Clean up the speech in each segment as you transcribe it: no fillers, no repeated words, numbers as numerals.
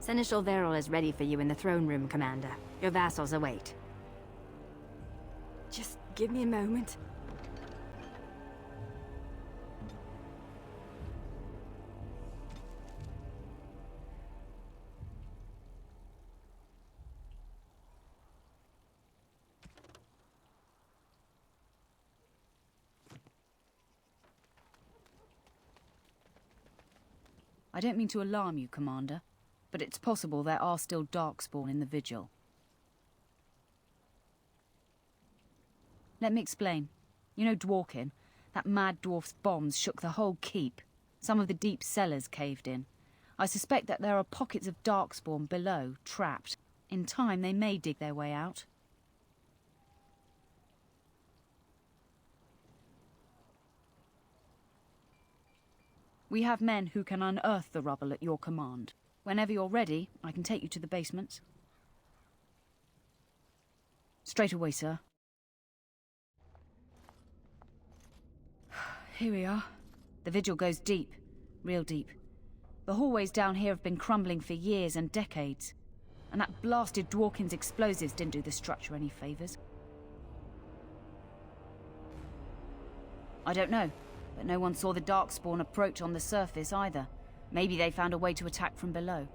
Seneschal Veril is ready for you in the throne room, Commander. Your vassals await. Just give me a moment. I don't mean to alarm you, Commander, but it's possible there are still Darkspawn in the Vigil. Let me explain. You know Dworkin? That mad dwarf's bombs shook the whole keep. Some of the deep cellars caved in. I suspect that there are pockets of Darkspawn below, trapped. In time, they may dig their way out. We have men who can unearth the rubble at your command. Whenever you're ready, I can take you to the basements. Straight away, sir. Here we are. The vigil goes deep. Real deep. The hallways down here have been crumbling for years and decades. And that blasted Dworkin's explosives didn't do the structure any favors. I don't know. But no one saw the Darkspawn approach on the surface either. Maybe they found a way to attack from below.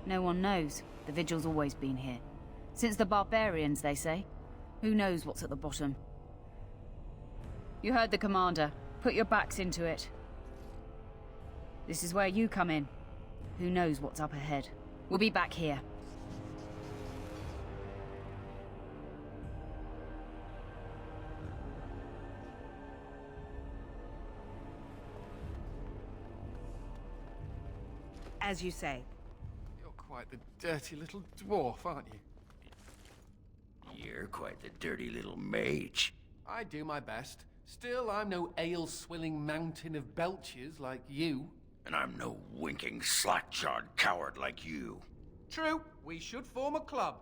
No one knows. The Vigil's always been here. Since the barbarians, they say. Who knows what's at the bottom? You heard the commander. Put your backs into it. This is where you come in. Who knows what's up ahead? We'll be back here. As you say. You're quite the dirty little dwarf, aren't you? You're quite the dirty little mage. I do my best. Still, I'm no ale-swilling mountain of belches like you. And I'm no winking, slack-jawed coward like you. True, we should form a club.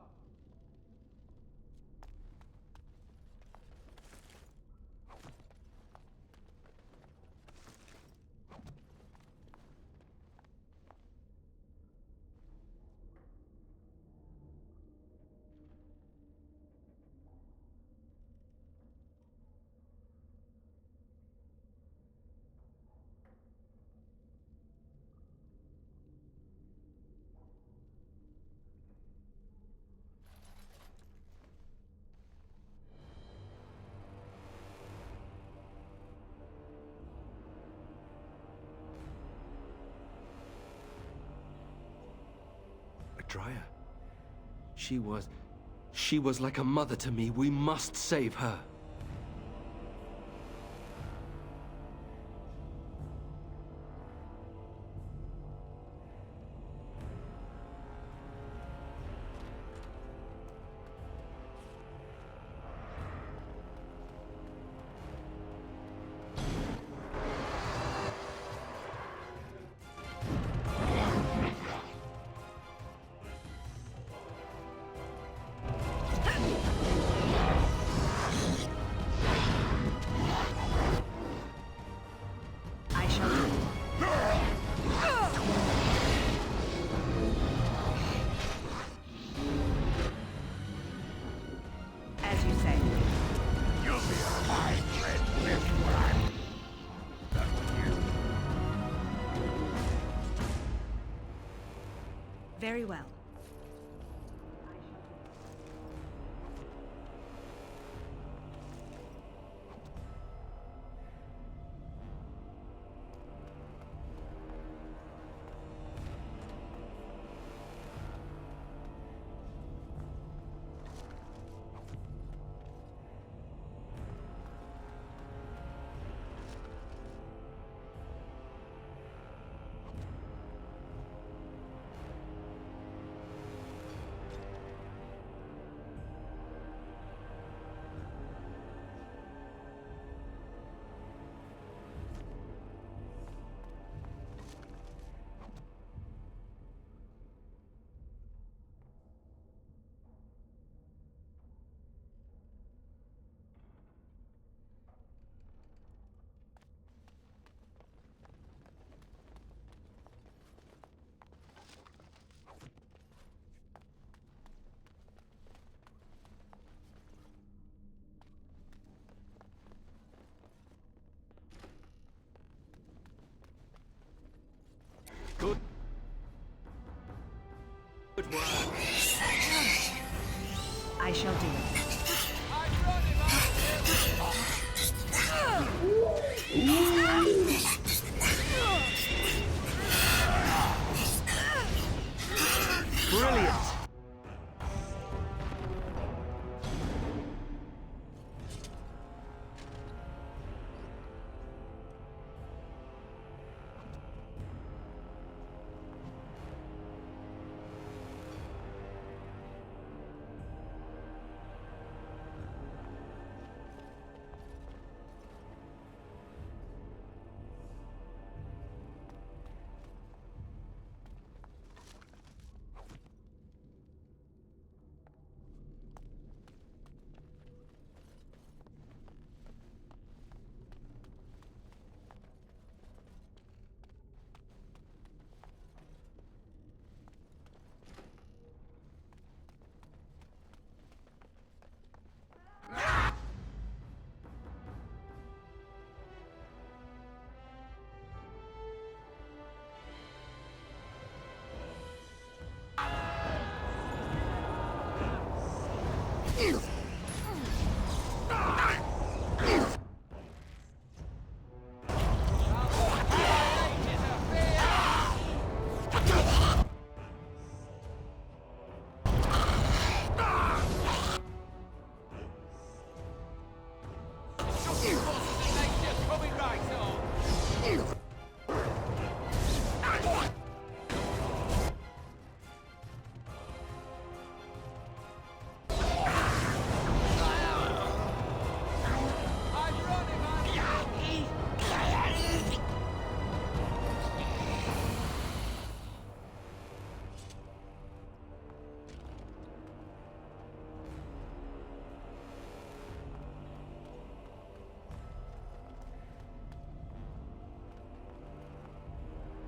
Dryad. She was like a mother to me. We must save her. Very well.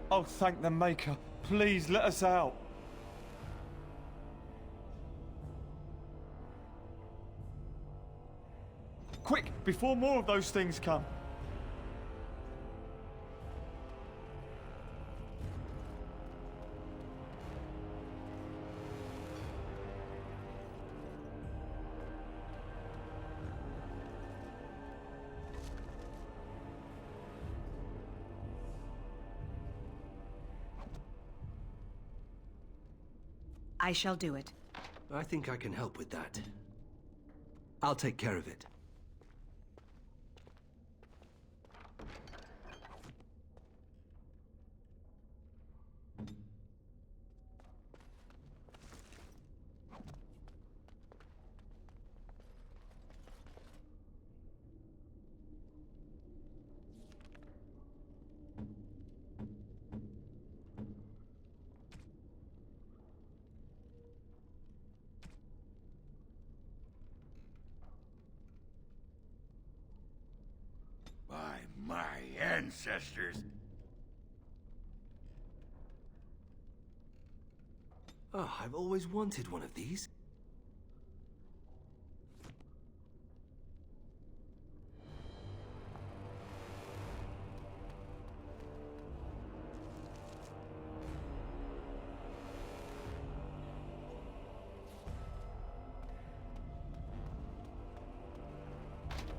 Oh, thank the Maker. Please let us out. Quick, before more of those things come. I shall do it. I think I can help with that. I'll take care of it. By my ancestors. Oh, I've always wanted one of these.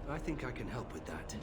I think I can help with that.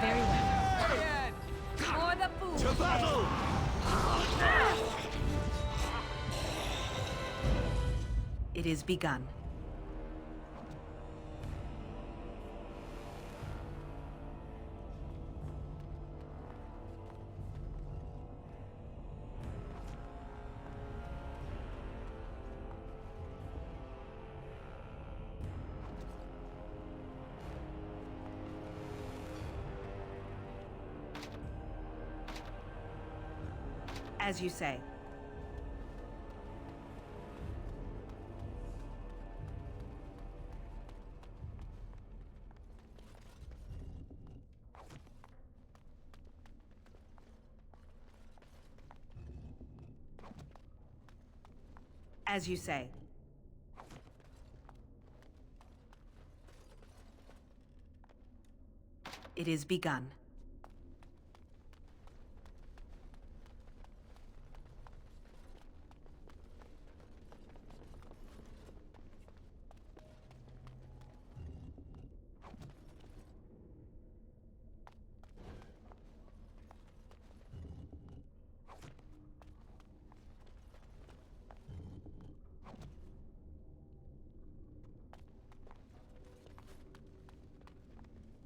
Very well. For the food. To battle! It is begun. As you say. As you say. It is begun.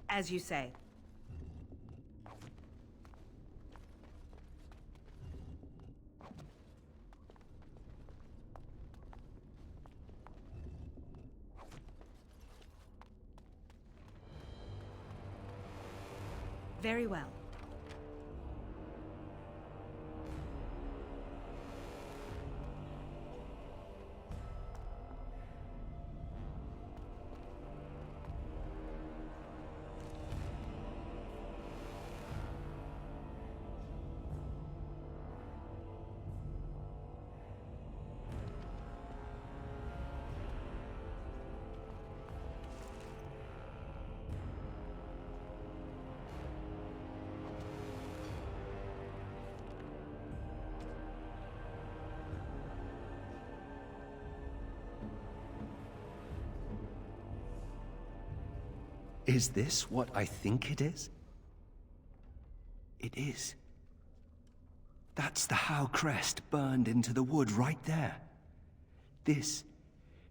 As you say. Very well. Is this what I think it is? It is. That's the Howe crest burned into the wood right there. This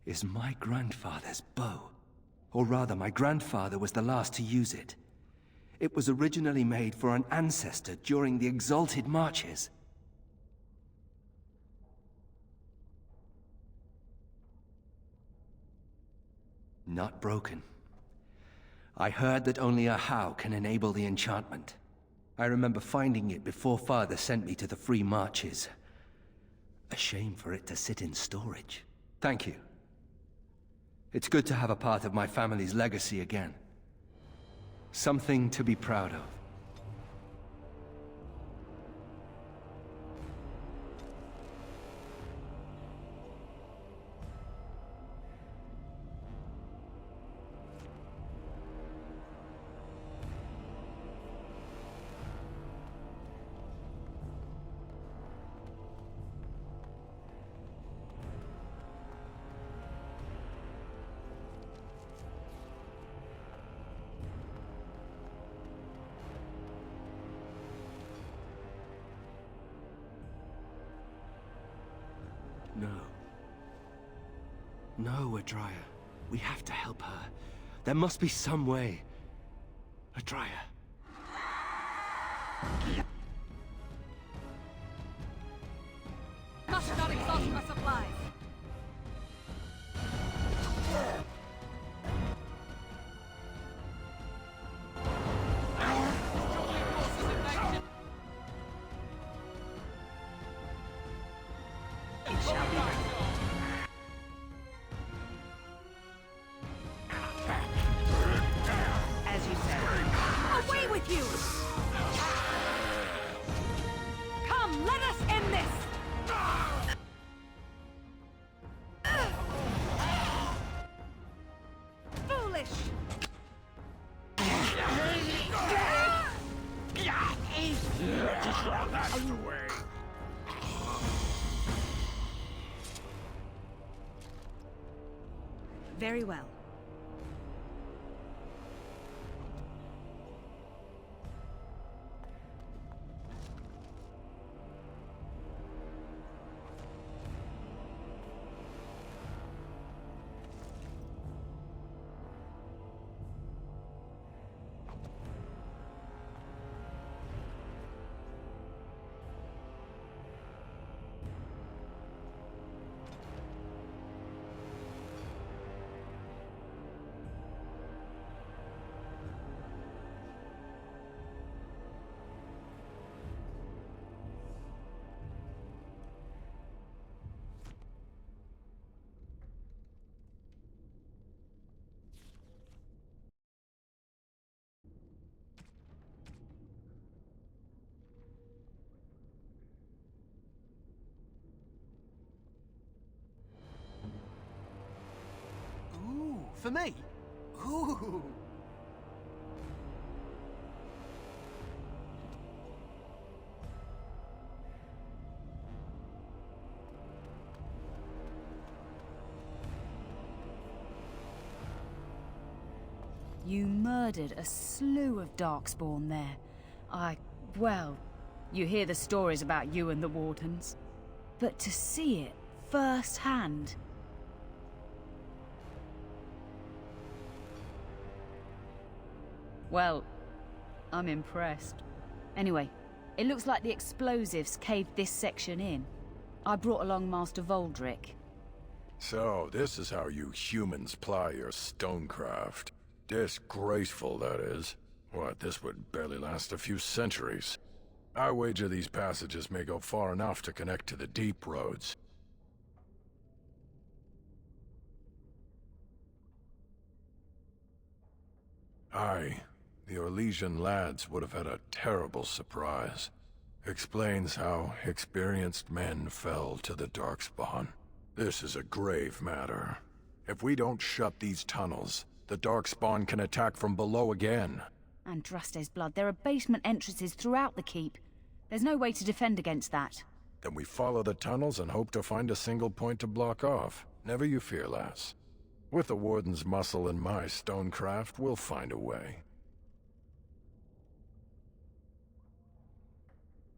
is my grandfather's bow. Or rather, my grandfather was the last to use it. It was originally made for an ancestor during the Exalted Marches. Not broken. I heard that only a Howe can enable the enchantment. I remember finding it before Father sent me to the Free Marches. A shame for it to sit in storage. Thank you. It's good to have a part of my family's legacy again. Something to be proud of. No. No, Adria. We have to help her. There must be some way. Adria. Must not exhaust my supplies. As you said. Away with you! Come, let us end this! Foolish! That's the way. Very well. Ooh, for me? Ooh. You murdered a slew of Darkspawn there. Well, you hear the stories about you and the Wardens. But to see it firsthand... Well, I'm impressed. Anyway, it looks like the explosives caved this section in. I brought along Master Voldrick. So, this is how you humans ply your stonecraft. Disgraceful, that is. What, this would barely last a few centuries. I wager these passages may go far enough to connect to the deep roads. Aye, the Orlesian lads would have had a terrible surprise. Explains how experienced men fell to the Darkspawn. This is a grave matter. If we don't shut these tunnels, the Darkspawn can attack from below again. Andraste's blood, there are basement entrances throughout the keep. There's no way to defend against that. Then we follow the tunnels and hope to find a single point to block off. Never you fear, lass. With the Warden's muscle and my stonecraft, we'll find a way.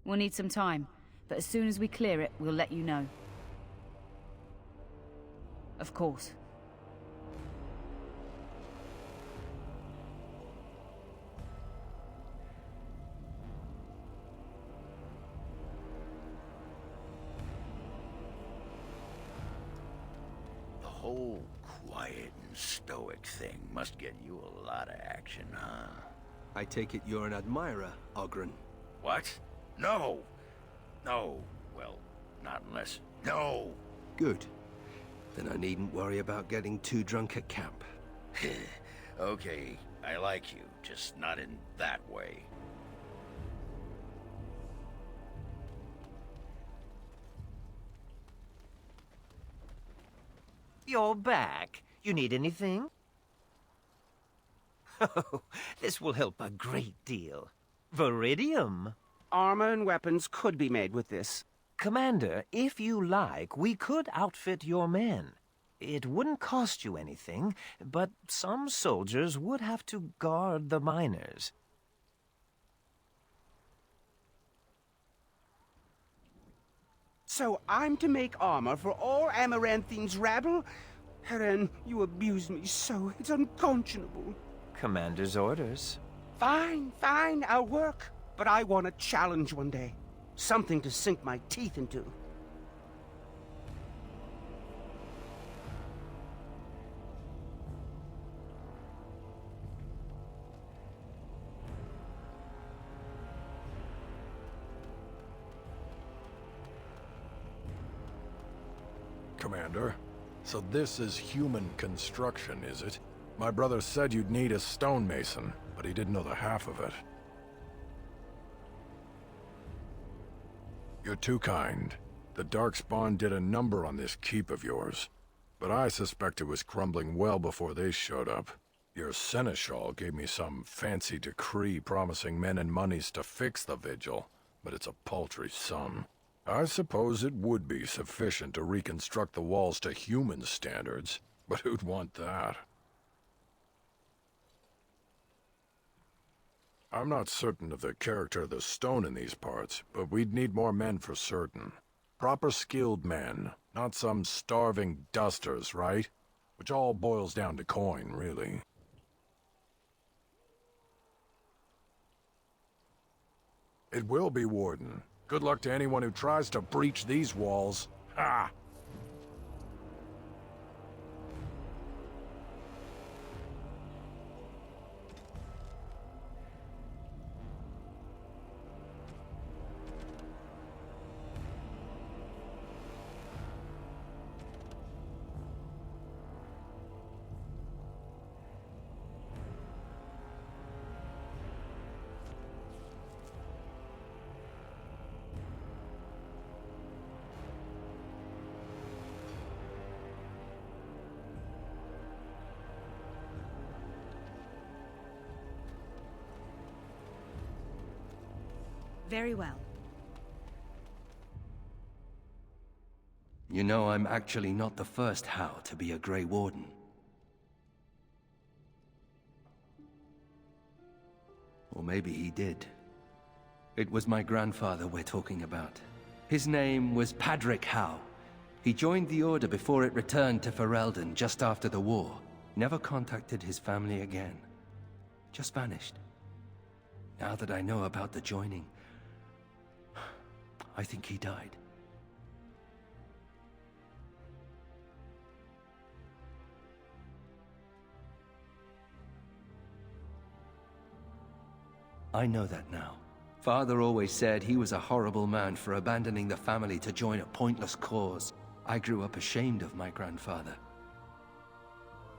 We'll need some time, but as soon as we clear it, we'll let you know. Of course. The whole quiet and stoic thing must get you a lot of action, huh? I take it you're an admirer, Oghren. What? No! No. Well, not unless... No! Good. Then I needn't worry about getting too drunk at camp. Okay, I like you, just not in that way. You're back. You need anything? Oh, this will help a great deal. Viridium. Armor and weapons could be made with this. Commander, if you like, we could outfit your men. It wouldn't cost you anything, but some soldiers would have to guard the miners. So I'm to make armor for all Amaranthine's rabble? Heren, you abuse me so, it's unconscionable. Commander's orders. Fine, fine, I'll work. But I want a challenge one day. Something to sink my teeth into. Commander, so this is human construction, is it? My brother said you'd need a stonemason, but he didn't know the half of it. You're too kind. The Darkspawn did a number on this keep of yours, but I suspect it was crumbling well before they showed up. Your seneschal gave me some fancy decree promising men and monies to fix the vigil, but it's a paltry sum. I suppose it would be sufficient to reconstruct the walls to human standards, but who'd want that? I'm not certain of the character of the stone in these parts, but we'd need more men for certain. Proper skilled men, not some starving dusters, right? Which all boils down to coin, really. It will be, Warden. Good luck to anyone who tries to breach these walls. Ha! Very well. You know, I'm actually not the first How to be a Grey Warden. Or maybe he did. It was my grandfather we're talking about. His name was Padric How. He joined the Order before it returned to Ferelden just after the war. Never contacted his family again. Just vanished. Now that I know about the joining, I think he died. I know that now. Father always said he was a horrible man for abandoning the family to join a pointless cause. I grew up ashamed of my grandfather.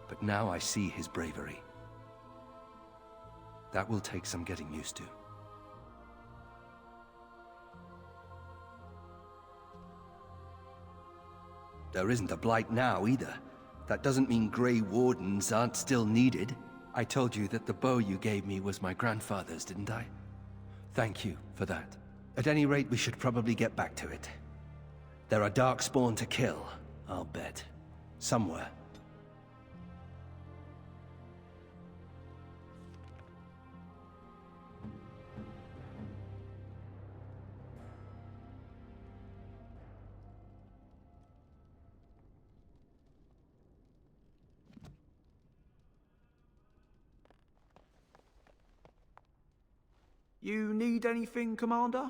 But now I see his bravery. That will take some getting used to. There isn't a Blight now, either. That doesn't mean Grey Wardens aren't still needed. I told you that the bow you gave me was my grandfather's, didn't I? Thank you for that. At any rate, we should probably get back to it. There are Darkspawn to kill, I'll bet. Somewhere. You need anything, Commander?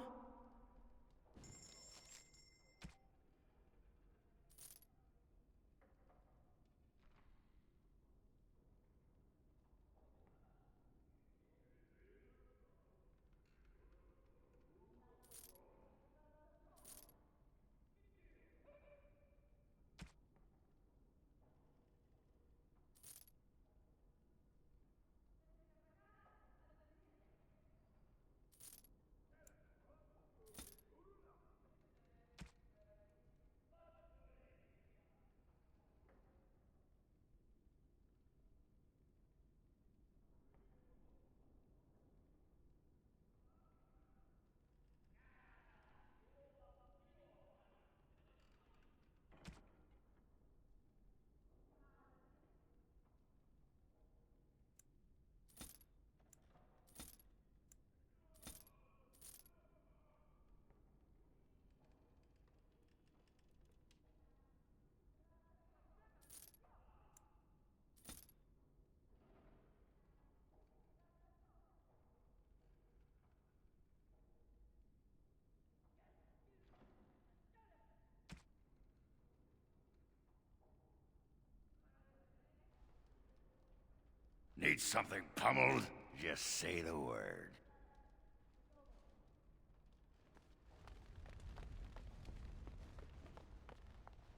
Need something pummeled? Just say the word.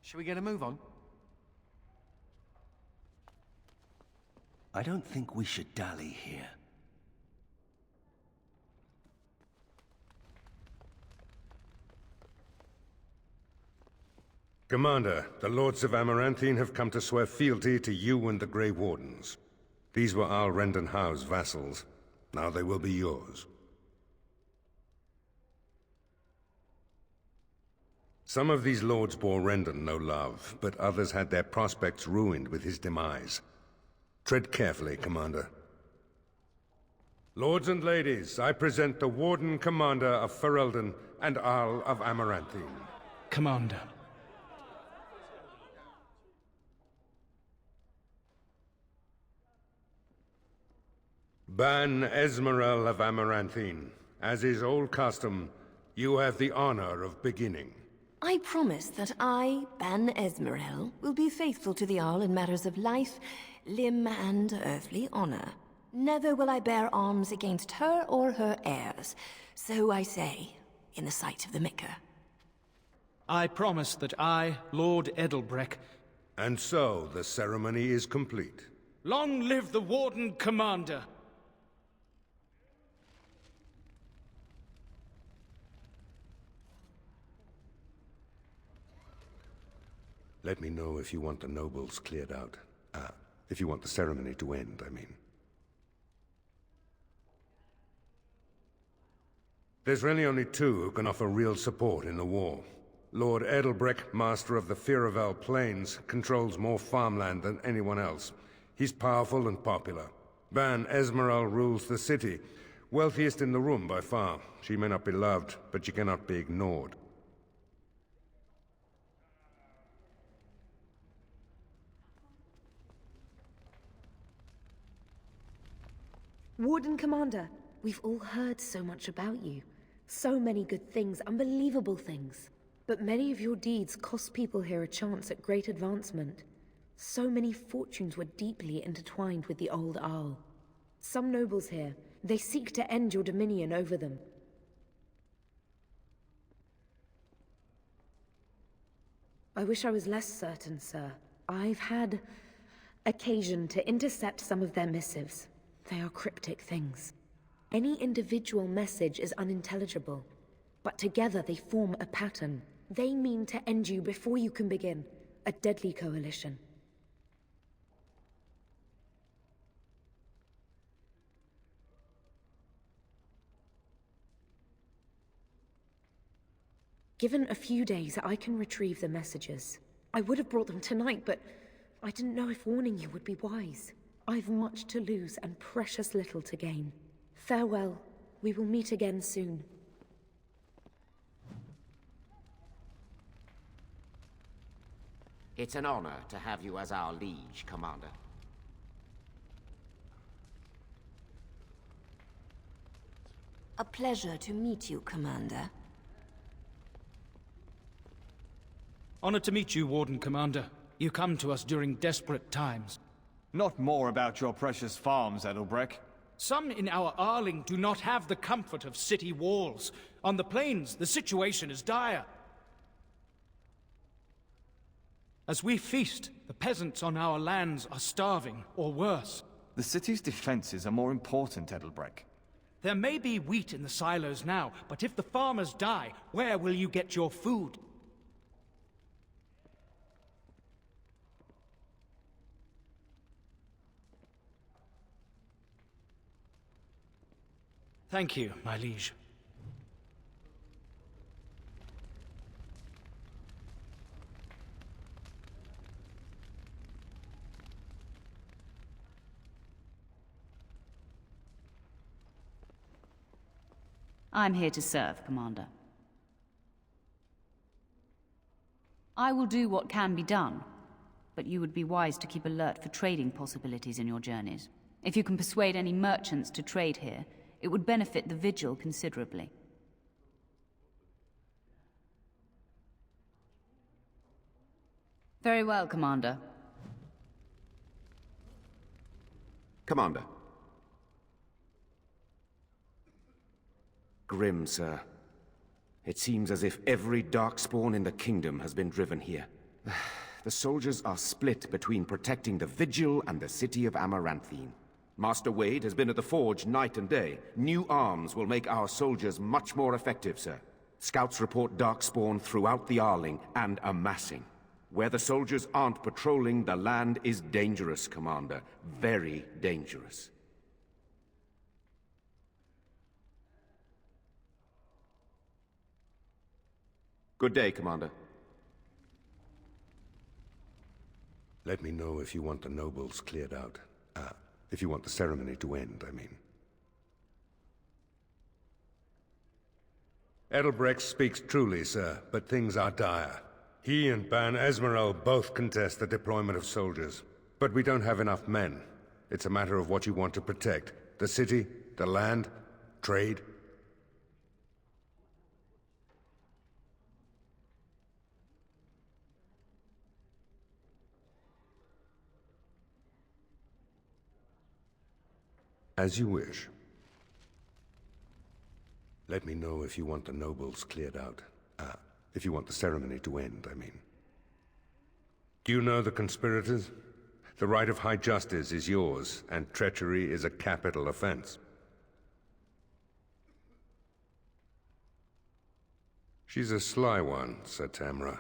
Shall we get a move on? I don't think we should dally here. Commander, the Lords of Amaranthine have come to swear fealty to you and the Grey Wardens. These were Al Rendon Howe's vassals. Now they will be yours. Some of these lords bore Rendon no love, but others had their prospects ruined with his demise. Tread carefully, Commander. Lords and ladies, I present the Warden Commander of Ferelden and Arl of Amaranthine. Commander. Ban Esmerel of Amaranthine, as is old custom, you have the honor of beginning. I promise that I, Ban Esmerel, will be faithful to the Arl in matters of life, limb, and earthly honor. Never will I bear arms against her or her heirs. So I say, in the sight of the Maker. I promise that I, Lord Edelbreck... And so, the ceremony is complete. Long live the Warden Commander! Let me know if you want the nobles cleared out. If you want the ceremony to end, I mean. There's really only two who can offer real support in the war. Lord Edelbreck, master of the Firavel Plains, controls more farmland than anyone else. He's powerful and popular. Ban Esmeralda rules the city. Wealthiest in the room by far. She may not be loved, but she cannot be ignored. Warden Commander, we've all heard so much about you. So many good things, unbelievable things. But many of your deeds cost people here a chance at great advancement. So many fortunes were deeply intertwined with the old Arl. Some nobles here, they seek to end your dominion over them. I wish I was less certain, sir. I've had occasion to intercept some of their missives. They are cryptic things. Any individual message is unintelligible, but together they form a pattern. They mean to end you before you can begin. A deadly coalition. Given a few days, I can retrieve the messages. I would have brought them tonight, but I didn't know if warning you would be wise. I've much to lose and precious little to gain. Farewell. We will meet again soon. It's an honor to have you as our liege, Commander. A pleasure to meet you, Commander. Honored to meet you, Warden Commander. You come to us during desperate times. Not more about your precious farms, Edelbreck. Some in our Arling do not have the comfort of city walls. On the plains, the situation is dire. As we feast, the peasants on our lands are starving, or worse. The city's defenses are more important, Edelbreck. There may be wheat in the silos now, but if the farmers die, where will you get your food? Thank you, my liege. I'm here to serve, Commander. I will do what can be done, but you would be wise to keep alert for trading possibilities in your journeys. If you can persuade any merchants to trade here, it would benefit the Vigil considerably. Very well, Commander. Commander. Grim, sir. It seems as if every Darkspawn in the kingdom has been driven here. The soldiers are split between protecting the Vigil and the city of Amaranthine. Master Wade has been at the forge night and day. New arms will make our soldiers much more effective, sir. Scouts report Darkspawn throughout the Arling and amassing. Where the soldiers aren't patrolling, the land is dangerous, Commander. Very dangerous. Good day, Commander. Let me know if you want the nobles cleared out. If you want the ceremony to end, I mean. Edelbrecht speaks truly, sir, but things are dire. He and Ban Esmeralda both contest the deployment of soldiers. But we don't have enough men. It's a matter of what you want to protect. The city, the land, trade. As you wish. Let me know if you want the nobles cleared out. If you want the ceremony to end, I mean. Do you know the conspirators? The right of high justice is yours, and treachery is a capital offense. She's a sly one, said Tamra,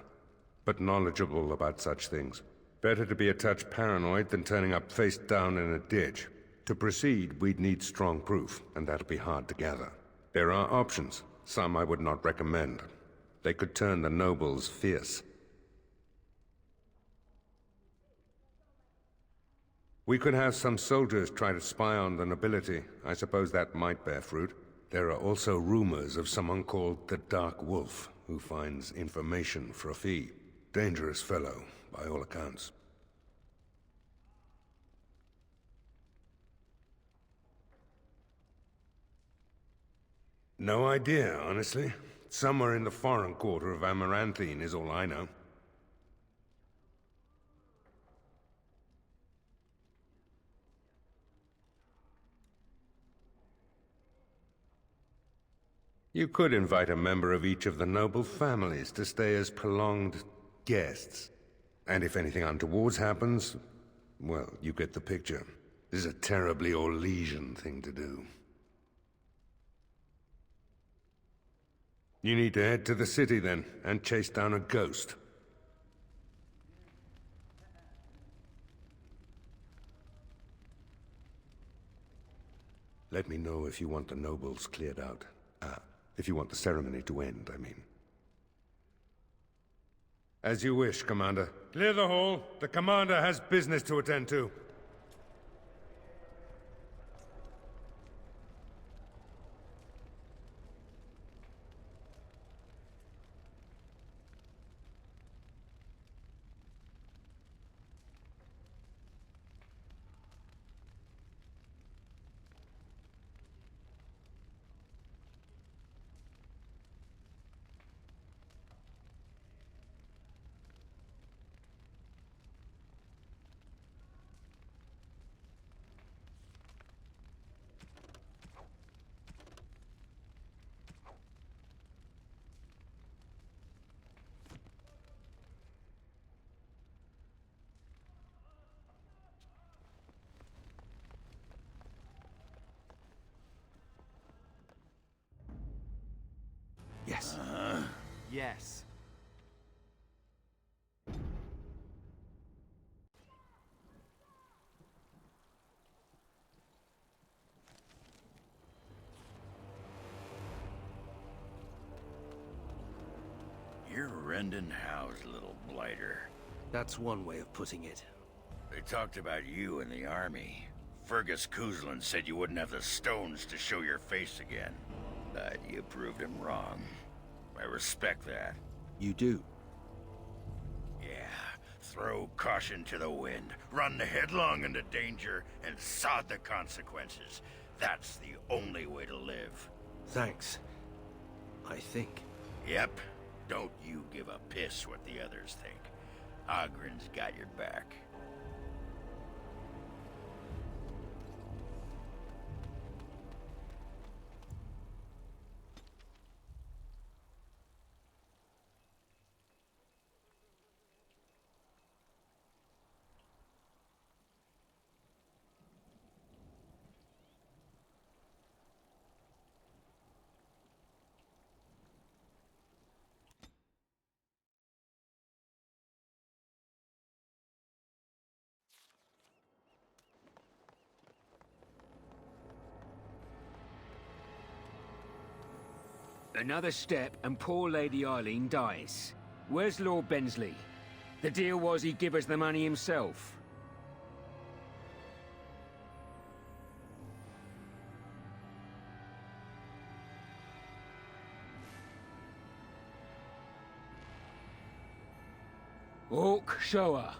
but knowledgeable about such things. Better to be a touch paranoid than turning up face down in a ditch. To proceed, we'd need strong proof, and that'll be hard to gather. There are options, some I would not recommend. They could turn the nobles fierce. We could have some soldiers try to spy on the nobility. I suppose that might bear fruit. There are also rumors of someone called the Dark Wolf, who finds information for a fee. Dangerous fellow, by all accounts. No idea, honestly. Somewhere in the foreign quarter of Amaranthine is all I know. You could invite a member of each of the noble families to stay as prolonged guests. And if anything untoward happens, well, you get the picture. This is a terribly Orlesian thing to do. You need to head to the city then, and chase down a ghost. Let me know if you want the nobles cleared out. If you want the ceremony to end, I mean. As you wish, Commander. Clear the hall. The Commander has business to attend to. Yes. Yes. You're Rendon Howe's little blighter. That's one way of putting it. They talked about you in the army. Fergus Kuzlin said you wouldn't have the stones to show your face again. But you proved him wrong. I respect that. You do? Yeah. Throw caution to the wind, run headlong into danger, and sod the consequences. That's the only way to live. Thanks. I think. Yep. Don't you give a piss what the others think. Ogren's got your back. Another step and poor Lady Eileen dies. Where's Lord Bensley? The deal was he'd give us the money himself. Orc, show her.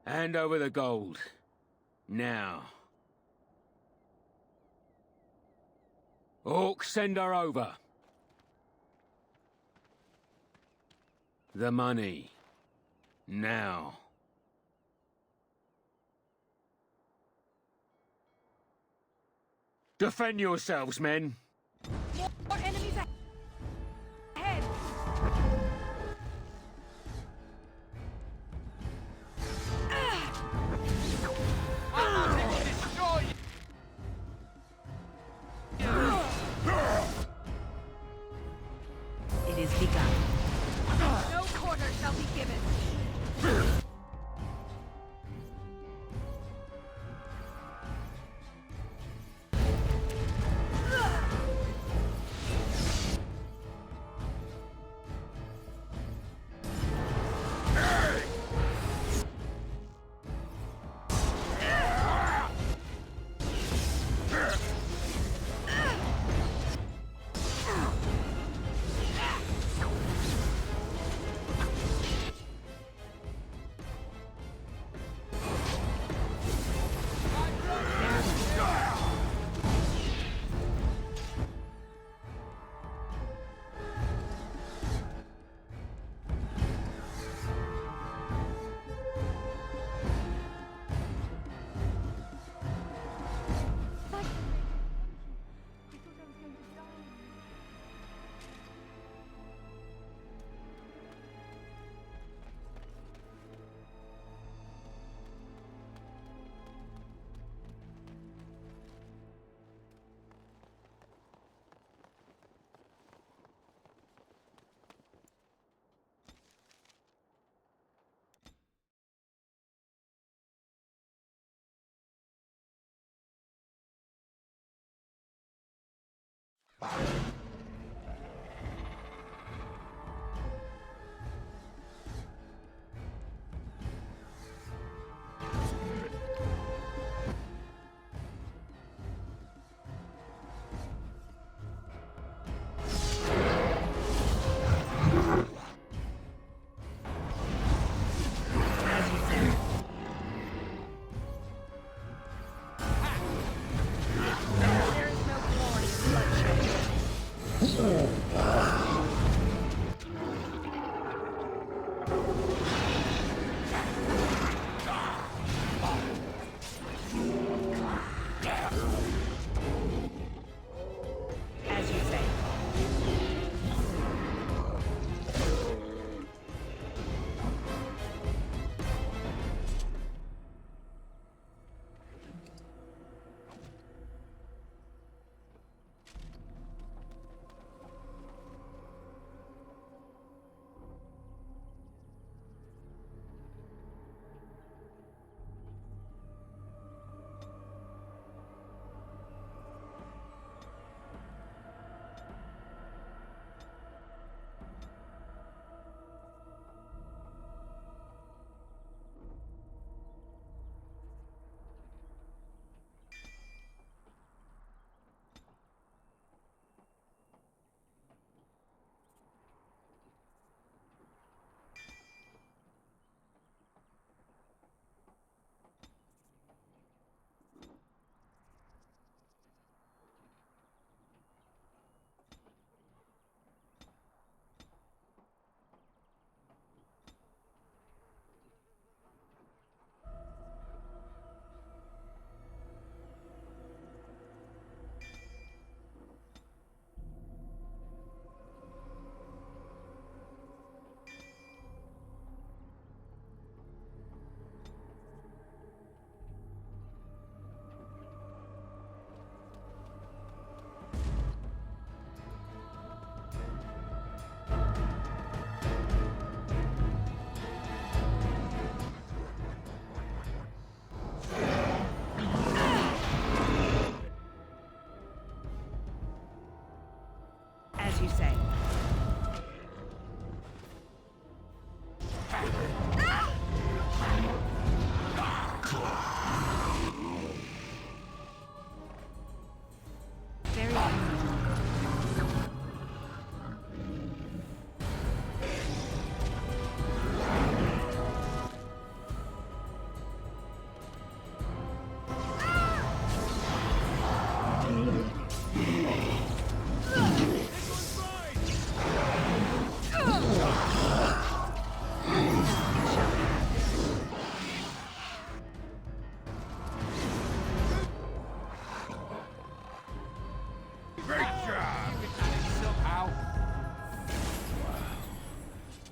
Hand over the gold. Now. Orc, send her over. The money. Now. Defend yourselves, men. More enemies ahead! It is begun. No quarter shall be given. As you say. As you say. Very well.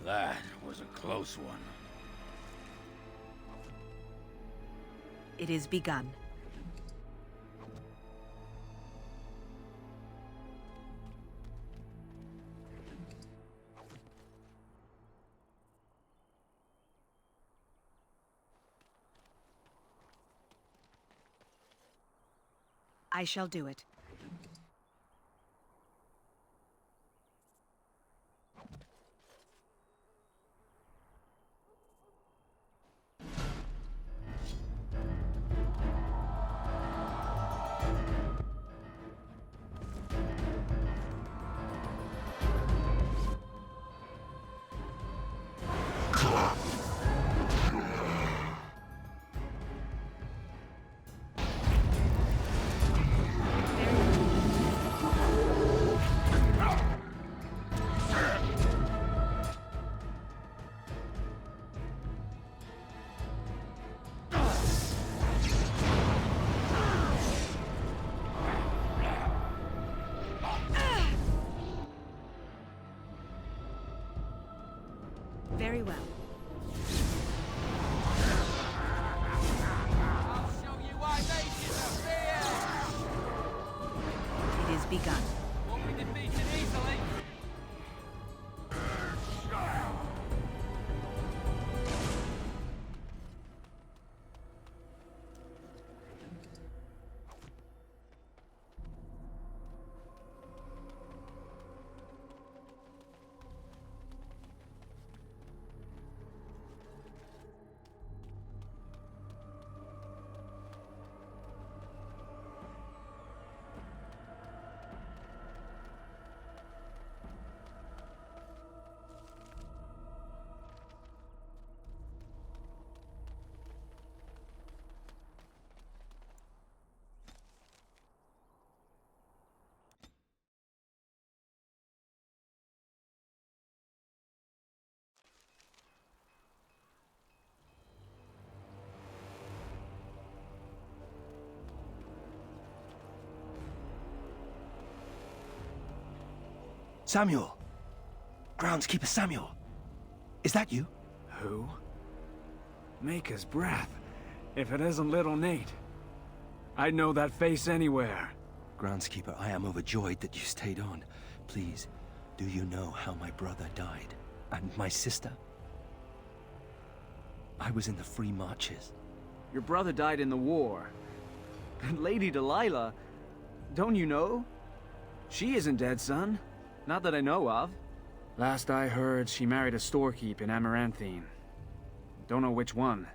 That was a close one. It is begun. I shall do it. Very well. I'll show you why nations are fear! It is begun. Won't be defeated easily. Samuel! Groundskeeper Samuel! Is that you? Who? Maker's breath. If it isn't little Nate. I'd know that face anywhere. Groundskeeper, I am overjoyed that you stayed on. Please, do you know how my brother died? And my sister? I was in the Free Marches. Your brother died in the war. And Lady Delilah, don't you know? She isn't dead, son. Not that I know of. Last I heard, she married a storekeep in Amaranthine. Don't know which one.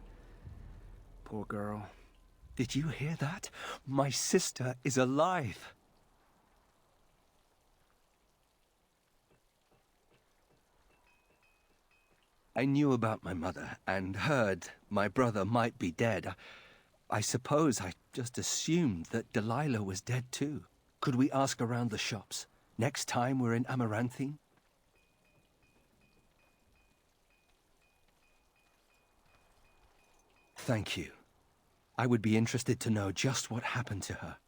Poor girl. Did you hear that? My sister is alive. I knew about my mother and heard my brother might be dead. I suppose I just assumed that Delilah was dead too. Could we ask around the shops next time we're in Amaranthine? Thank you. I would be interested to know just what happened to her.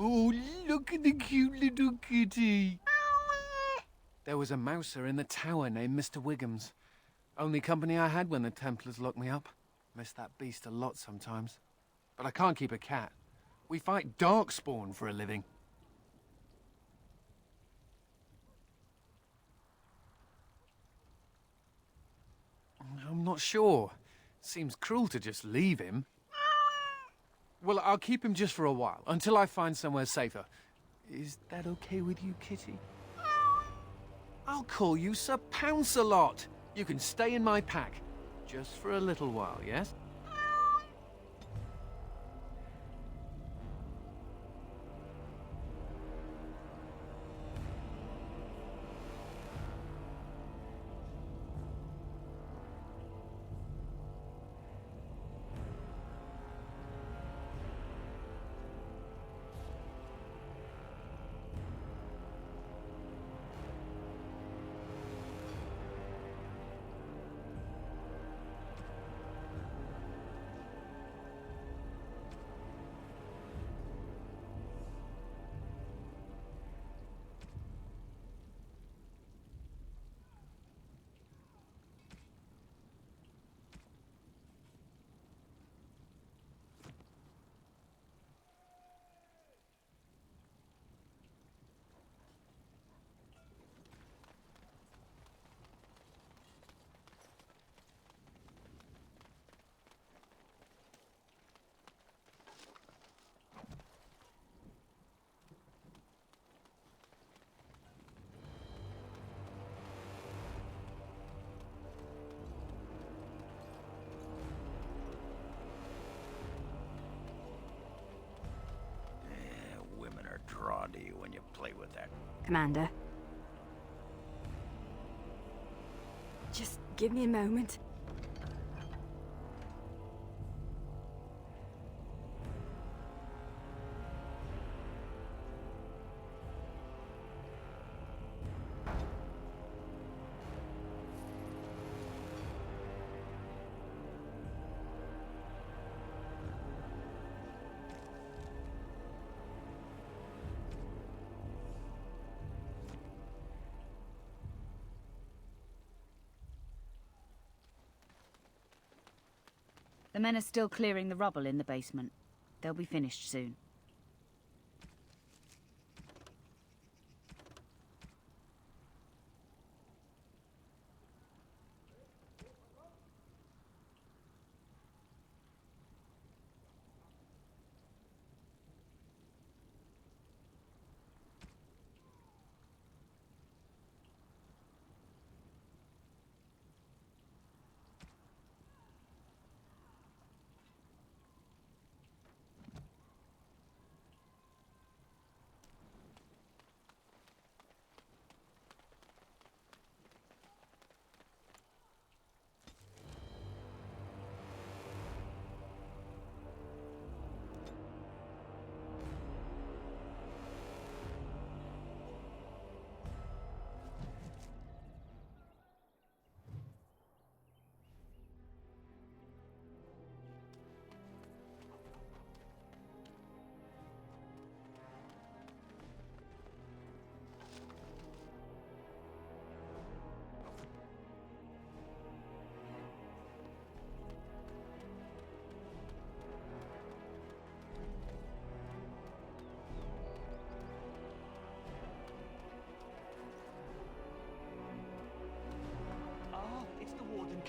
Oh, look at the cute little kitty. There was a mouser in the tower named Mr. Wiggums. Only company I had when the Templars locked me up. Miss that beast a lot sometimes. But I can't keep a cat. We fight Darkspawn for a living. I'm not sure. Seems cruel to just leave him. Well, I'll keep him just for a while, until I find somewhere safer. Is that okay with you, Kitty? I'll call you Sir Pounce-a-Lot. You can stay in my pack. Just for a little while, yes? Drawn to you when you play with that. Commander. Just give me a moment. The men are still clearing the rubble in the basement. They'll be finished soon.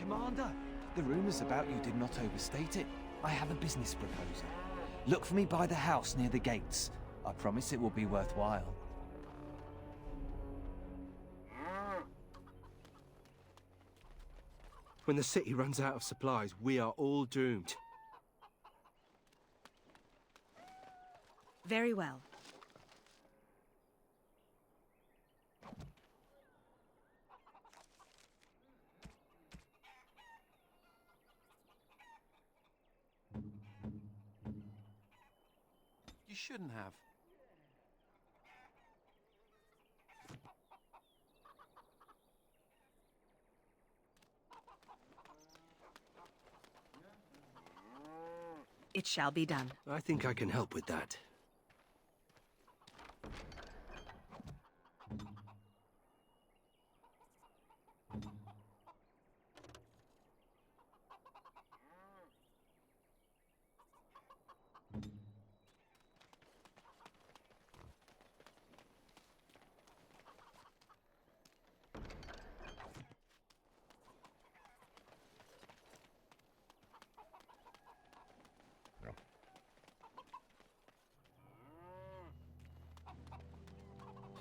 Commander, the rumors about you did not overstate it. I have a business proposal. Look for me by the house near the gates. I promise it will be worthwhile. When the city runs out of supplies, we are all doomed. Very well. You shouldn't have. It shall be done. I think I can help with that.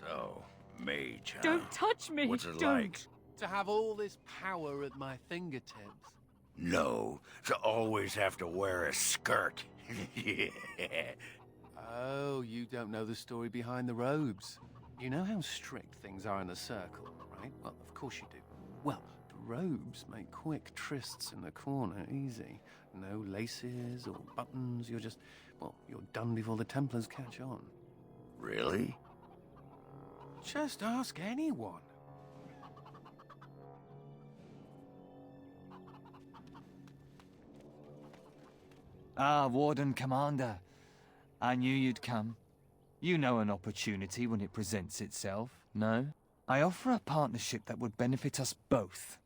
So, mage, huh? Don't touch me! What's it Don't! like? To have all this power at my fingertips. No, to always have to wear a skirt. Yeah. Oh, you don't know the story behind the robes. You know how strict things are in the Circle, right? Well, of course you do. Well, the robes make quick trysts in the corner easy. No laces or buttons, you're just... well, you're done before the Templars catch on. Really? Just ask anyone. Ah, Warden Commander. I knew you'd come. You know an opportunity when it presents itself, no? I offer a partnership that would benefit us both.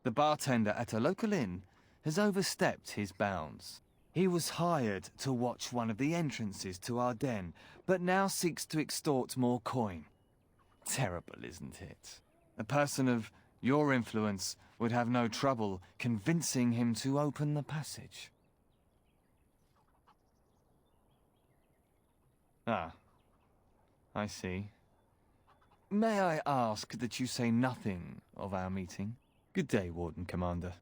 The bartender at a local inn has overstepped his bounds. He was hired to watch one of the entrances to our den, but now seeks to extort more coin. Terrible, isn't it? A person of your influence would have no trouble convincing him to open the passage. Ah, I see. May I ask that you say nothing of our meeting? Good day, Warden Commander.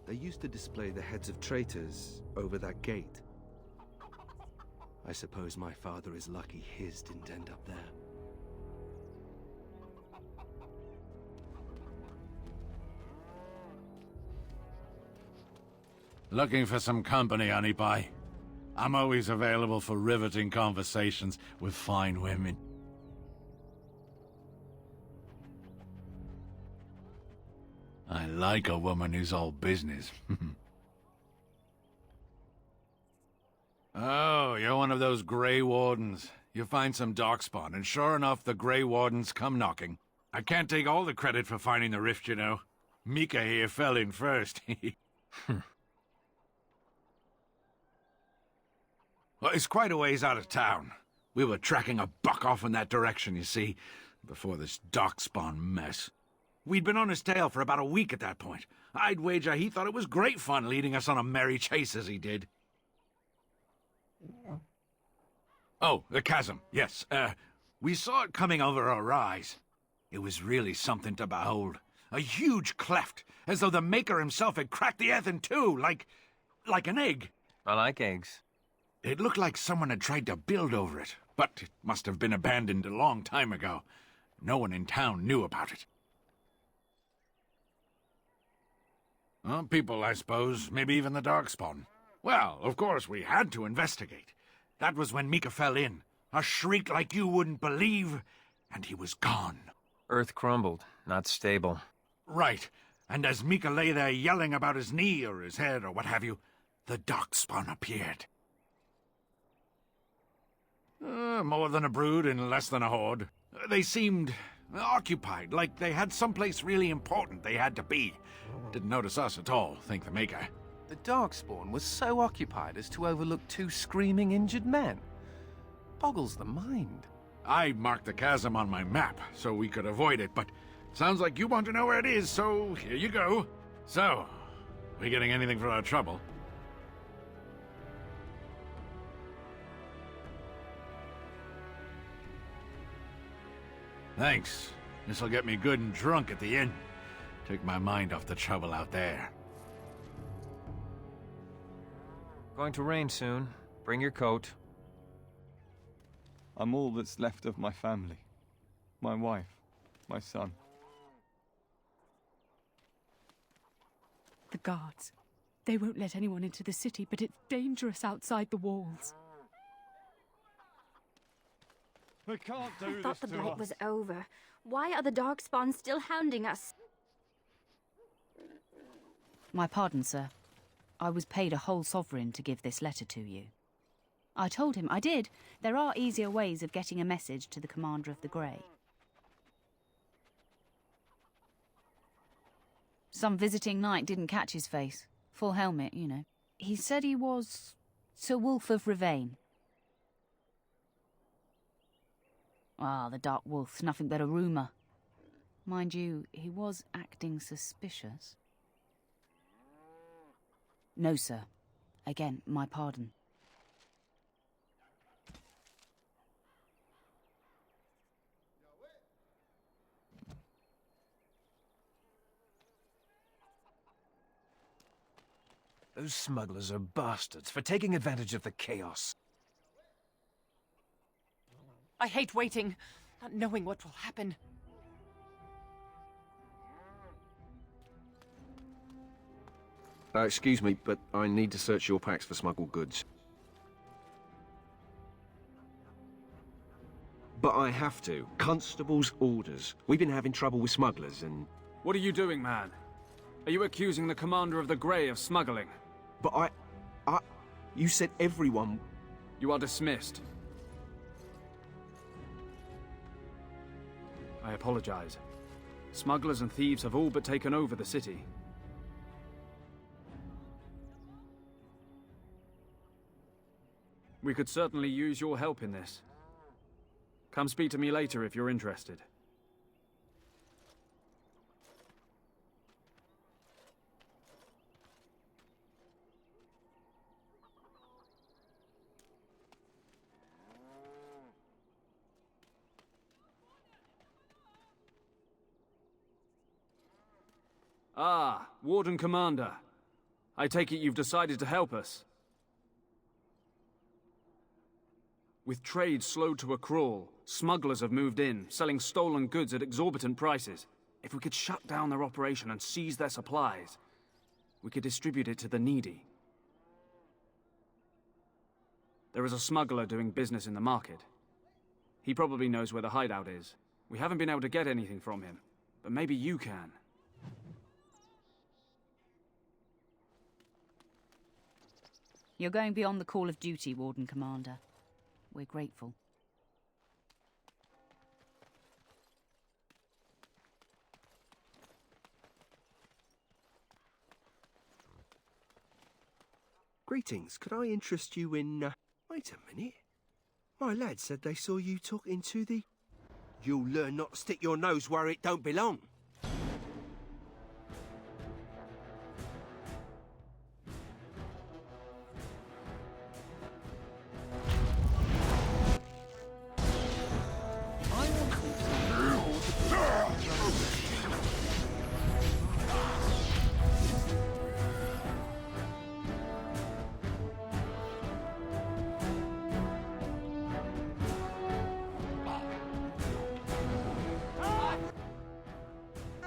They used to display the heads of traitors over that gate. I suppose my father is lucky his didn't end up there. Looking for some company, honey pie? I'm always available for riveting conversations with fine women. I like a woman who's all business. Oh, you're one of those Grey Wardens. You find some darkspawn, and sure enough, the Grey Wardens come knocking. I can't take all the credit for finding the rift, you know. Mika here fell in first. Well, it's quite a ways out of town. We were tracking a buck off in that direction, you see, before this darkspawn mess. We'd been on his tail for about a week at that point. I'd wager he thought it was great fun leading us on a merry chase as he did. Oh, the chasm, yes. We saw it coming over a rise. It was really something to behold. A huge cleft, as though the Maker himself had cracked the earth in two, like an egg. I like eggs. It looked like someone had tried to build over it, but it must have been abandoned a long time ago. No one in town knew about it. Well, people, I suppose. Maybe even the Darkspawn. Well, of course, we had to investigate. That was when Mika fell in. A shriek like you wouldn't believe, and he was gone. Earth crumbled, not stable. Right. And as Mika lay there yelling about his knee or his head or what have you, the Darkspawn appeared. More than a brood and less than a horde. They seemed occupied, like they had someplace really important they had to be. Didn't notice us at all, thank the Maker. The Darkspawn was so occupied as to overlook 2 screaming injured men. Boggles the mind. I marked the chasm on my map so we could avoid it, but sounds like you want to know where it is, so here you go. So, we getting anything for our trouble? Thanks. This'll get me good and drunk at the inn. Take my mind off the trouble out there. Going to rain soon. Bring your coat. I'm all that's left of my family. My wife, my son. The guards. They won't let anyone into the city, but it's dangerous outside the walls. They can't do I thought the blight was over. Why are the Darkspawn still hounding us? My pardon, sir. I was paid a whole sovereign to give this letter to you. I told him, I did. There are easier ways of getting a message to the Commander of the Grey. Some visiting knight didn't catch his face. Full helmet, you know. He said he was Sir Wolf of Rivain. Ah, the Dark Wolf's nothing but a rumour. Mind you, he was acting suspicious. No, sir. Again, my pardon. Those smugglers are bastards for taking advantage of the chaos. I hate waiting, not knowing what will happen. Excuse me, but I need to search your packs for smuggled goods. But I have to. Constable's orders. We've been having trouble with smugglers and... What are you doing, man? Are you accusing the Commander of the Grey of smuggling? But you said everyone... You are dismissed. I apologize. Smugglers and thieves have all but taken over the city. We could certainly use your help in this. Come speak to me later if you're interested. Ah, Warden Commander. I take it you've decided to help us. With trade slowed to a crawl, smugglers have moved in, selling stolen goods at exorbitant prices. If we could shut down their operation and seize their supplies, we could distribute it to the needy. There is a smuggler doing business in the market. He probably knows where the hideout is. We haven't been able to get anything from him, but maybe you can. You're going beyond the call of duty, Warden Commander. We're grateful. Greetings. Could I interest you in... Wait a minute. My lad said they saw you talking to the... You'll learn not to stick your nose where it don't belong.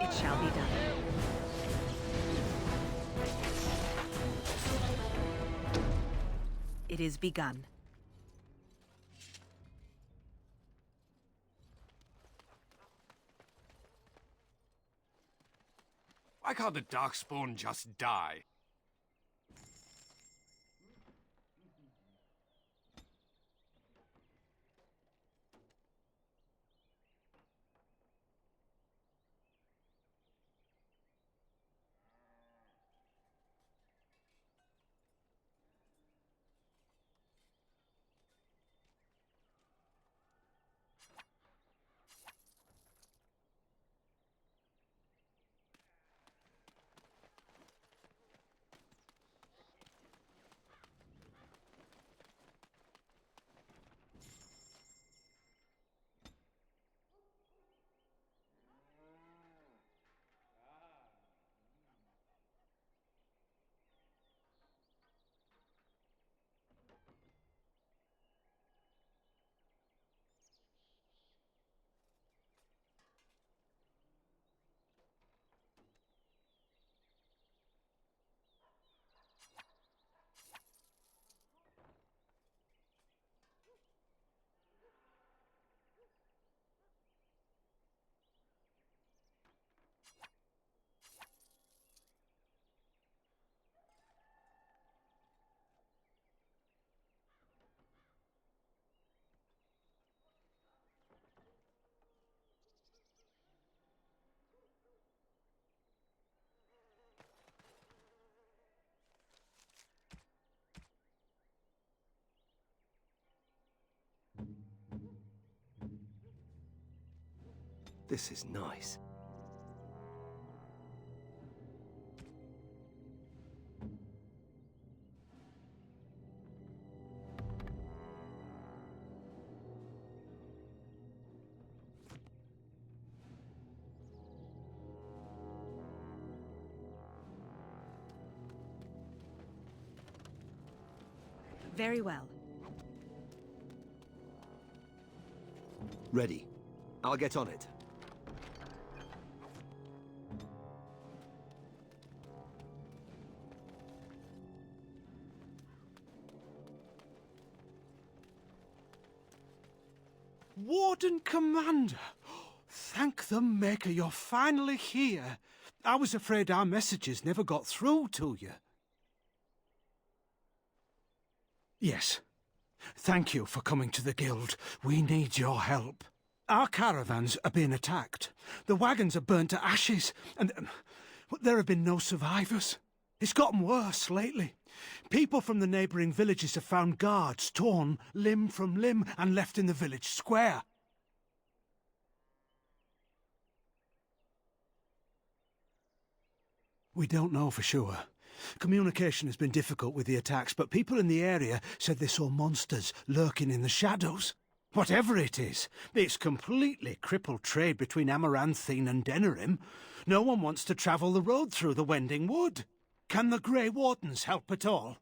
It shall be done. It is begun. Why can't the Darkspawn just die? This is nice. Very well. Ready. I'll get on it. Warden Commander! Thank the Maker you're finally here. I was afraid our messages never got through to you. Yes. Thank you for coming to the Guild. We need your help. Our caravans are being attacked. The wagons are burnt to ashes, and there have been no survivors. It's gotten worse lately. People from the neighbouring villages have found guards torn limb from limb and left in the village square. We don't know for sure. Communication has been difficult with the attacks, but people in the area said they saw monsters lurking in the shadows. Whatever it is, it's completely crippled trade between Amaranthine and Denerim. No one wants to travel the road through the Wending Wood. Can the Grey Wardens help at all?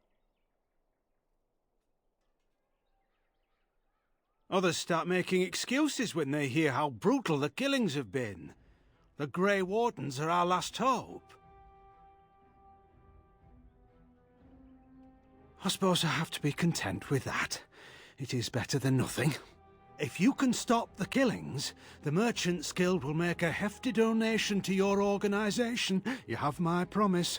Others start making excuses when they hear how brutal the killings have been. The Grey Wardens are our last hope. I suppose I have to be content with that. It is better than nothing. If you can stop the killings, the Merchants Guild will make a hefty donation to your organisation. You have my promise.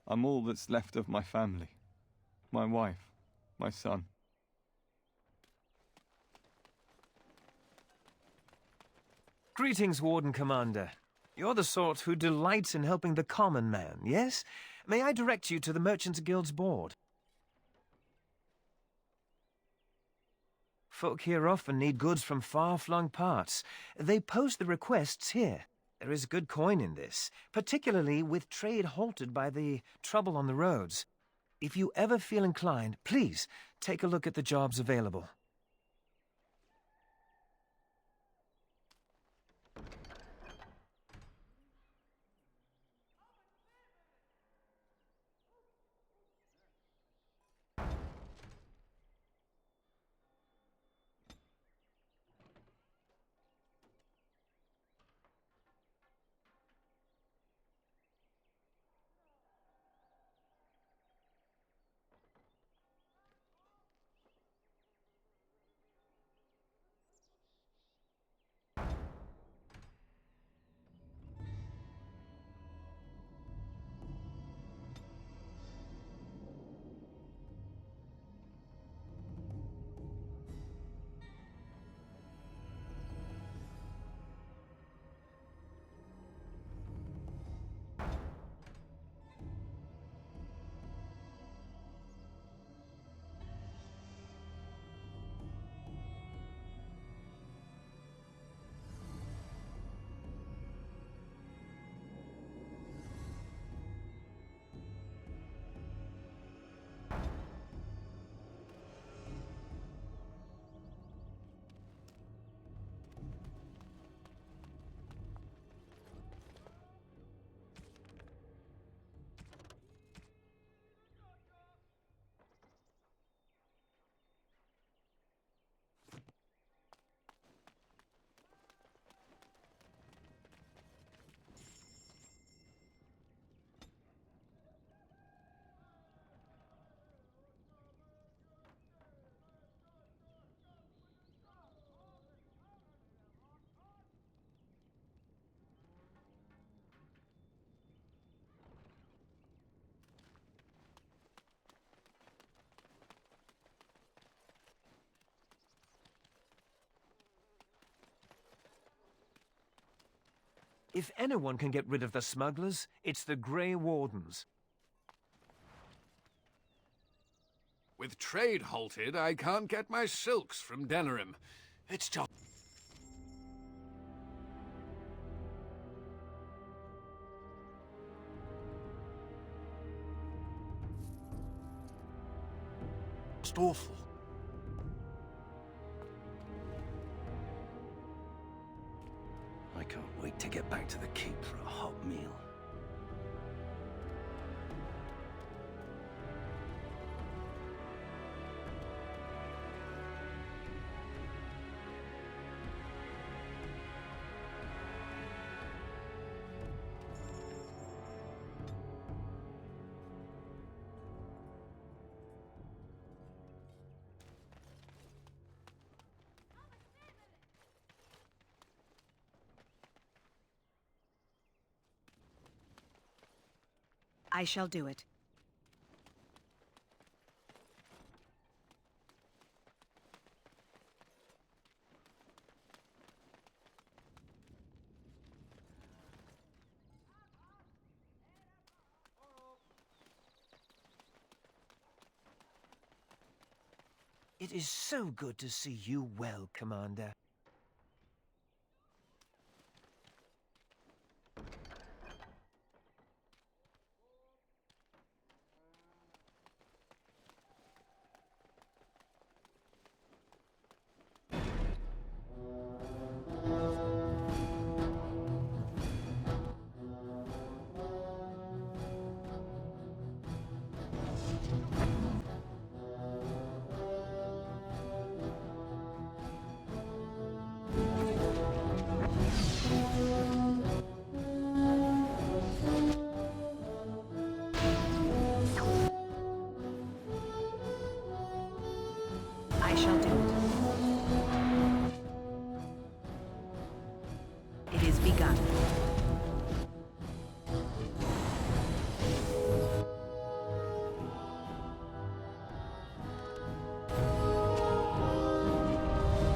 I'm all that's left of my family. My wife, my son. Greetings, Warden Commander. You're the sort who delights in helping the common man, yes? May I direct you to the Merchants Guild's board? Folk here often need goods from far-flung parts. They post the requests here. There is good coin in this, particularly with trade halted by the trouble on the roads. If you ever feel inclined, please take a look at the jobs available. If anyone can get rid of the smugglers, it's the Grey Wardens. With trade halted, I can't get my silks from Denerim. It's just... It's awful. I can't wait to get back to the keep for a hot meal. I shall do it. It is so good to see you well, Commander. I shall do it. It is begun.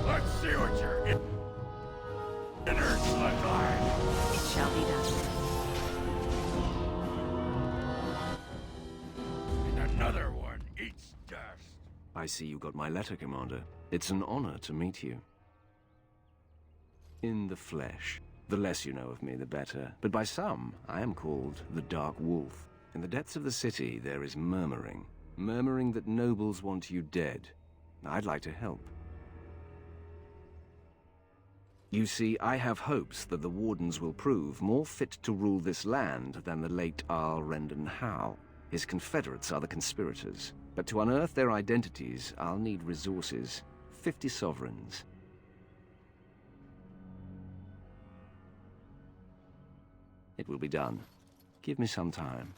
Let's see what your innards look like. It shall be done. And another one eats dust. I see you got my letter, Commander. It's an honor to meet you. In the flesh. The less you know of me, the better. But by some, I am called the Dark Wolf. In the depths of the city, there is murmuring. Murmuring that nobles want you dead. I'd like to help. You see, I have hopes that the Wardens will prove more fit to rule this land than the late Arl Rendon Howe. His confederates are the conspirators. But to unearth their identities, I'll need resources. 50 sovereigns. It will be done. Give me some time.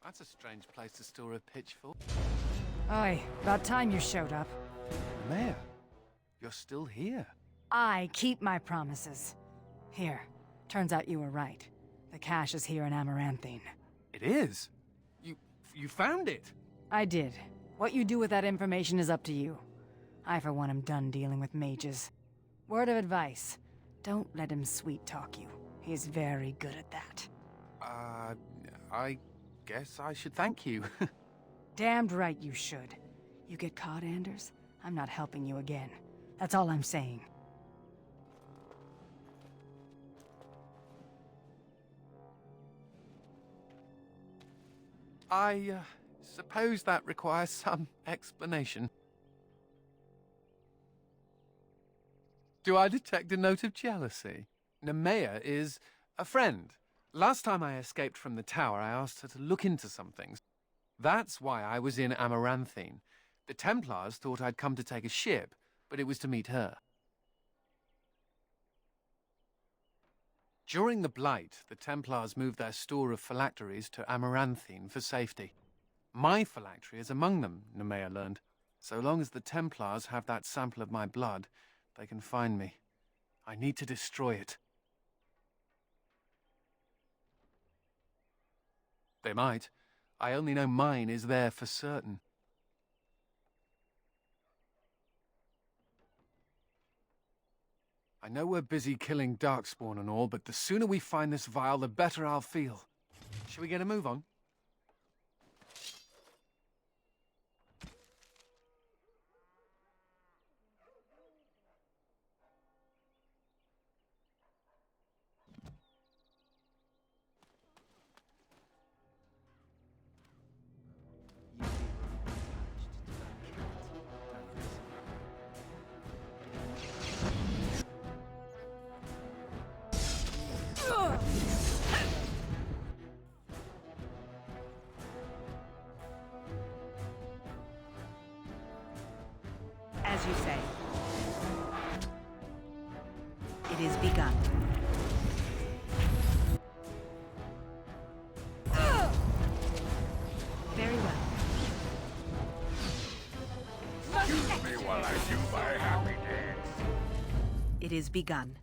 That's a strange place to store a pitchfork. Aye, about time you showed up. Mayor, you're still here. I keep my promises. Here, turns out you were right. The cache is here in Amaranthine. It is? You found it? I did. What you do with that information is up to you. I, for one, am done dealing with mages. Word of advice, don't let him sweet-talk you. He's very good at that. I guess I should thank you. Damned right you should. You get caught, Anders, I'm not helping you again. That's all I'm saying. I suppose that requires some explanation. Do I detect a note of jealousy? Nemea is a friend. Last time I escaped from the tower, I asked her to look into some things. That's why I was in Amaranthine. The Templars thought I'd come to take a ship, but it was to meet her. During the Blight, the Templars moved their store of phylacteries to Amaranthine for safety. My phylactery is among them, Nemea learned. So long as the Templars have that sample of my blood, they can find me. I need to destroy it. They might. I only know mine is there for certain. I know we're busy killing Darkspawn and all, but the sooner we find this vial, the better I'll feel. Shall we get a move on? As you say. It is begun. Very well. Excuse me while I do my happy dance. It is begun.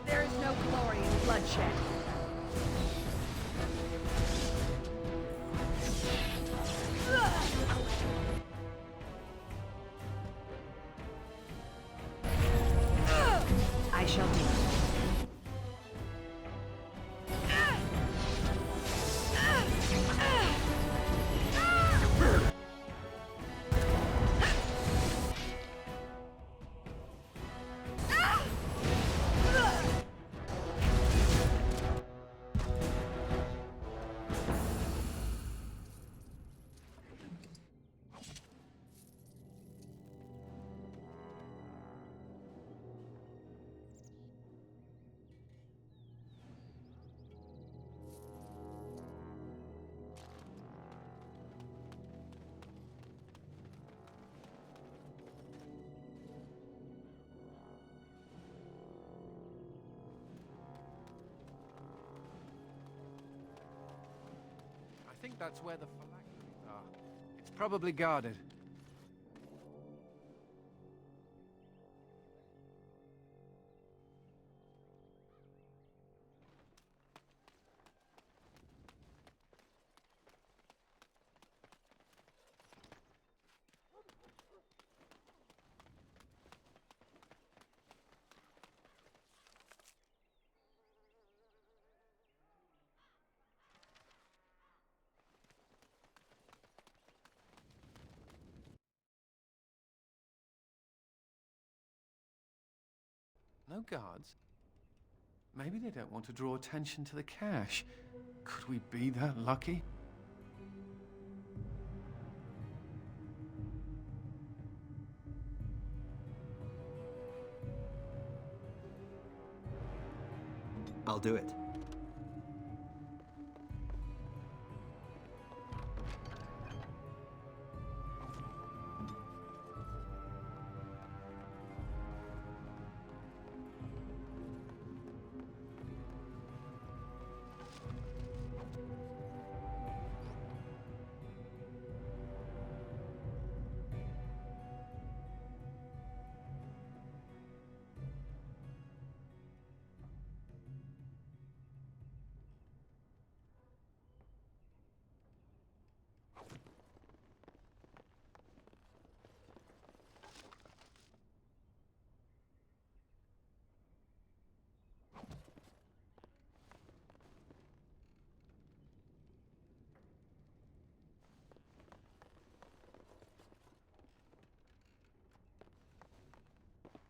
There is no glory in bloodshed. I shall do. I think that's where the phylacteries are. It's probably guarded. No guards? Maybe they don't want to draw attention to the cache. Could we be that lucky? I'll do it.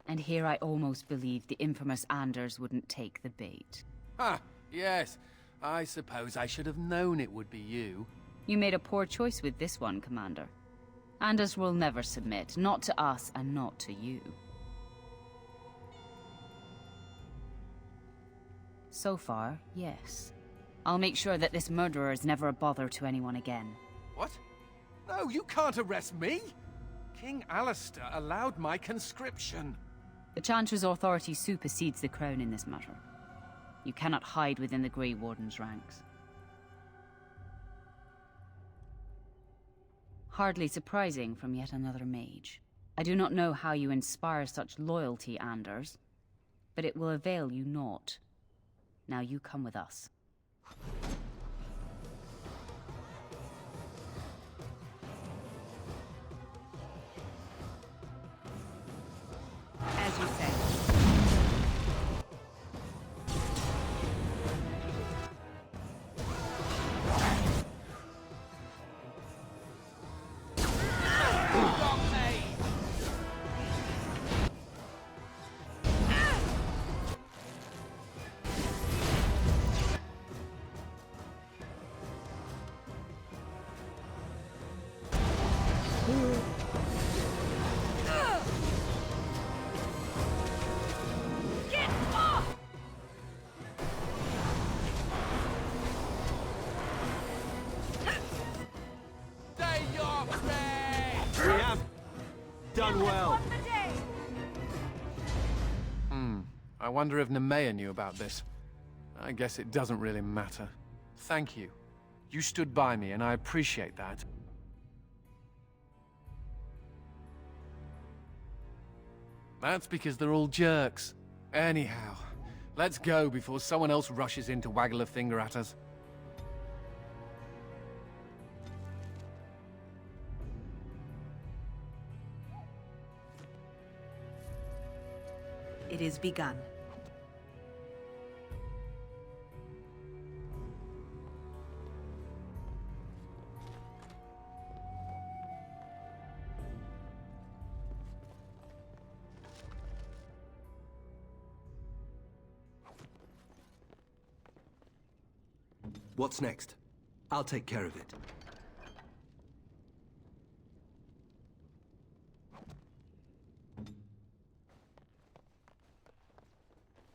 And here I almost believed the infamous Anders wouldn't take the bait. Ah, yes. I suppose I should have known it would be you. You made a poor choice with this one, Commander. Anders will never submit, not to us and not to you. So far, yes. I'll make sure that this murderer is never a bother to anyone again. What? No, you can't arrest me! King Alistair allowed my conscription. The Chantry's authority supersedes the Crown in this matter. You cannot hide within the Grey Warden's ranks. Hardly surprising from yet another mage. I do not know how you inspire such loyalty, Anders, but it will avail you naught. Now you come with us. As you say. I wonder if Nemea knew about this. I guess it doesn't really matter. Thank you. You stood by me, and I appreciate that. That's because they're all jerks. Anyhow, let's go before someone else rushes in to waggle a finger at us. It is begun. What's next? I'll take care of it.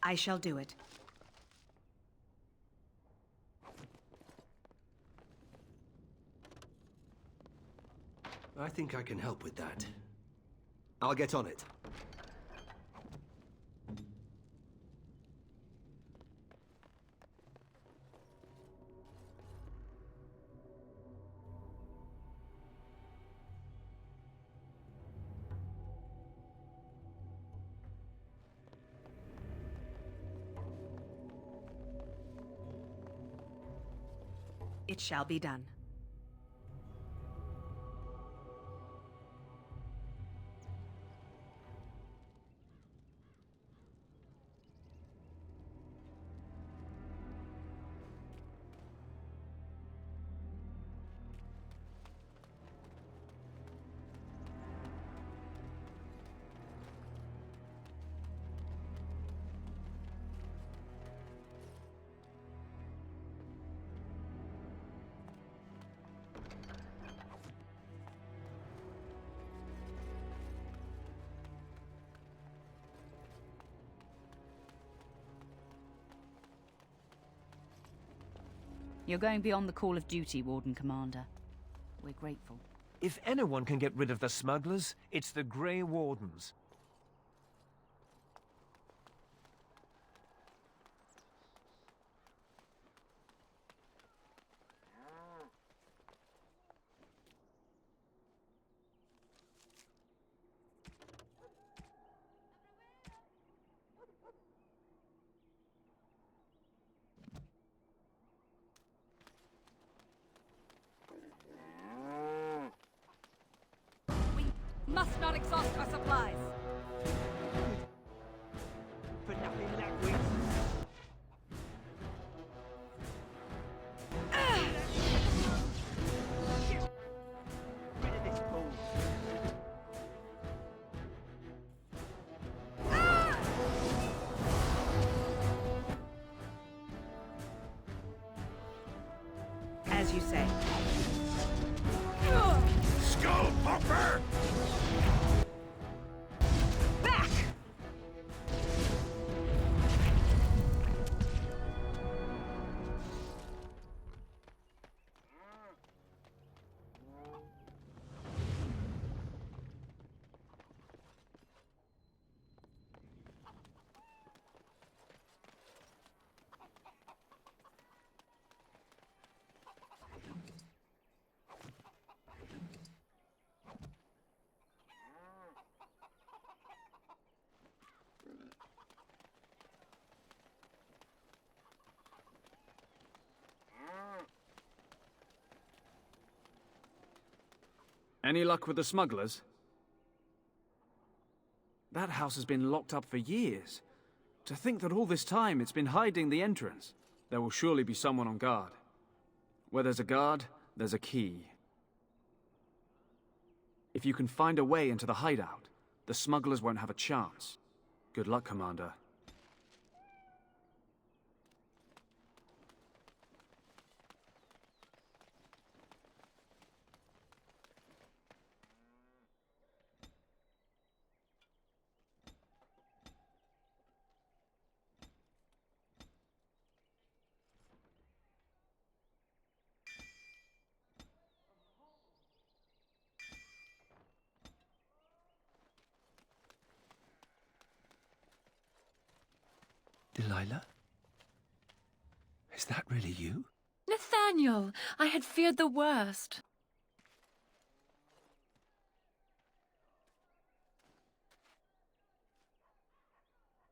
I shall do it. I think I can help with that. I'll get on it. It shall be done. You're going beyond the call of duty, Warden Commander. We're grateful. If anyone can get rid of the smugglers, it's the Grey Wardens. Must not exhaust our supplies. As you say. Skull popper! Back! Any luck with the smugglers? That house has been locked up for years. To think that all this time it's been hiding the entrance. There will surely be someone on guard. Where there's a guard, there's a key. If you can find a way into the hideout, the smugglers won't have a chance. Good luck, Commander. Delilah? Is that really you? Nathaniel, I had feared the worst.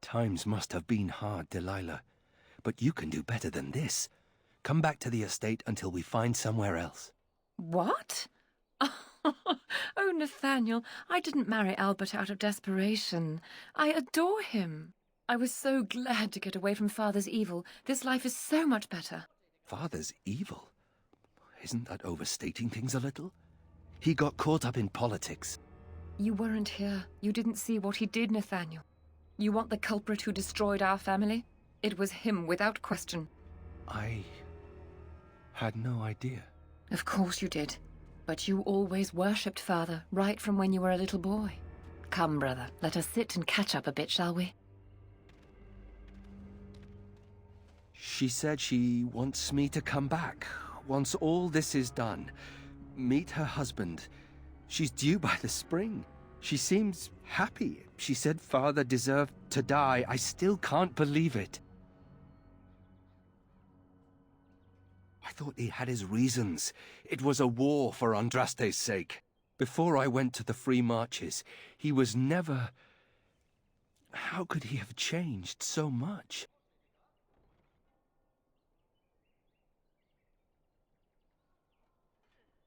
Times must have been hard, Delilah. But you can do better than this. Come back to the estate until we find somewhere else. What? Oh, Nathaniel, I didn't marry Albert out of desperation. I adore him. I was so glad to get away from Father's evil. This life is so much better. Father's evil? Isn't that overstating things a little? He got caught up in politics. You weren't here. You didn't see what he did, Nathaniel. You want the culprit who destroyed our family? It was him, without question. I had no idea. Of course you did. But you always worshipped Father, right from when you were a little boy. Come, brother, let us sit and catch up a bit, shall we? She said she wants me to come back, once all this is done. Meet her husband. She's due by the spring. She seems happy. She said Father deserved to die. I still can't believe it. I thought he had his reasons. It was a war for Andraste's sake. Before I went to the Free Marches, he was never... How could he have changed so much?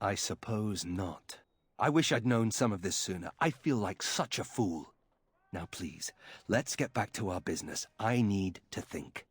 I suppose not. I wish I'd known some of this sooner. I feel like such a fool. Now please, let's get back to our business. I need to think.